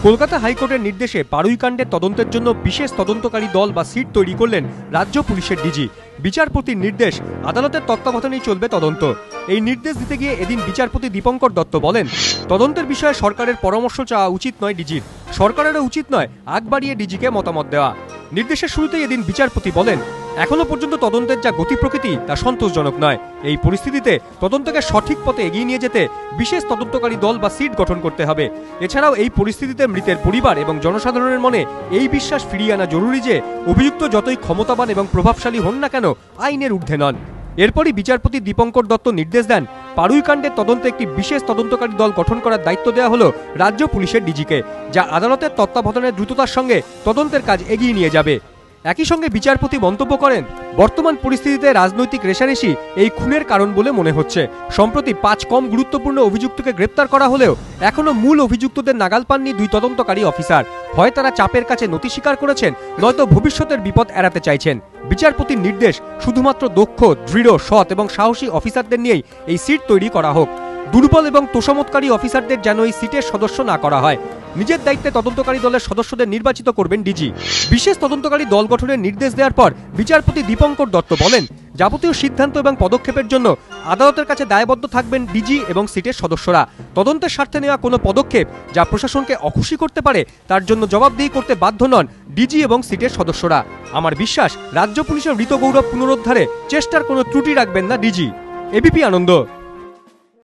কলকাতা হাইকোর্টের নির্দেশে পাড়ুইকাণ্ডের তদন্তের জন্য বিশেষ তদন্তকারী দল বা সিট তৈরি করলেন রাজ্য পুলিশের ডিজি। বিচারপতির নির্দেশ, আদালতের তত্ত্বাবধানেই চলবে তদন্ত। এই নির্দেশ দিতে গিয়ে এদিন বিচারপতি দীপঙ্কর দত্ত বলেন, তদন্তের বিষয়ে সরকারের পরামর্শ চাওয়া উচিত নয় ডিজির, সরকারেরও উচিত নয় আগ বাড়িয়ে ডিজিকে মতামত দেওয়া। নির্দেশের শুরুতেই এদিন বিচারপতি বলেন, এখনো পর্যন্ত তদন্তের যা গতি প্রকৃতি তা সন্তোষজনক নয়। এই পরিস্থিতিতে তদন্তকে সঠিক পথে এগিয়ে নিয়ে যেতে বিশেষ তদন্তকারী দল বা সিট গঠন করতে হবে। এছাড়াও এই পরিস্থিতিতে মৃতের পরিবার এবং জনসাধারণের মনে এই বিশ্বাস ফিরিয়ে আনা জরুরি যে অভিযুক্ত যতই ক্ষমতাবান এবং প্রভাবশালী হন না কেন, আইনের ঊর্ধ্বে নন। এরপরই বিচারপতি দীপঙ্কর দত্ত নির্দেশ দেন, পাড়ুইকাণ্ডের তদন্তে একটি বিশেষ তদন্তকারী দল গঠন করার দায়িত্ব দেওয়া হলো রাজ্য পুলিশের ডিজিকে, যা আদালতের তত্ত্বাবধানের দ্রুততার সঙ্গে তদন্তের কাজ এগিয়ে নিয়ে যাবে। একই সঙ্গে বিচারপতি মন্তব্য করেন, বর্তমান পরিস্থিতিতে রাজনৈতিক রেষারেষি এই খুনের কারণ বলে মনে হচ্ছে। সম্প্রতি 5 কম গুরুত্বপূর্ণ অভিযুক্তকে গ্রেপ্তার করা হলেও এখনো মূল অভিযুক্তদের নাগাল পাননি 2 তদন্তকারী অফিসার। হয় তারা চাপের কাছে নতি স্বীকার করেছেন, নয়তো ভবিষ্যতের বিপদ এড়াতে চাইছেন। বিচারপতির নির্দেশ, শুধুমাত্র দক্ষ, দৃঢ়, সৎ এবং সাহসী অফিসারদের নিয়েই এই সিট তৈরি করা হোক। দুর্বল এবং তোষামতকারী অফিসারদের যেন এই সিটের সদস্য না করা হয়। নিজের দায়িত্বে তদন্তকারী দলের সদস্যদের নির্বাচিত করবেন ডিজি। বিশেষ তদন্তকারী দল গঠনের নির্দেশ দেওয়ার পর বিচারপতি দীপঙ্কর দত্ত বলেন, যাবতীয় সিদ্ধান্ত এবং পদক্ষেপের জন্য আদালতের কাছে দায়বদ্ধ থাকবেন ডিজি এবং সিটের সদস্যরা। তদন্তের স্বার্থে নেওয়া কোনো পদক্ষেপ যা প্রশাসনকে অখুশি করতে পারে, তার জন্য জবাবদিহি করতে বাধ্য নন ডিজি এবং সিটের সদস্যরা। আমার বিশ্বাস, রাজ্য পুলিশের মৃত গৌরব পুনরুদ্ধারে চেষ্টার কোনো ত্রুটি রাখবেন না ডিজি। এবিপি আনন্দ।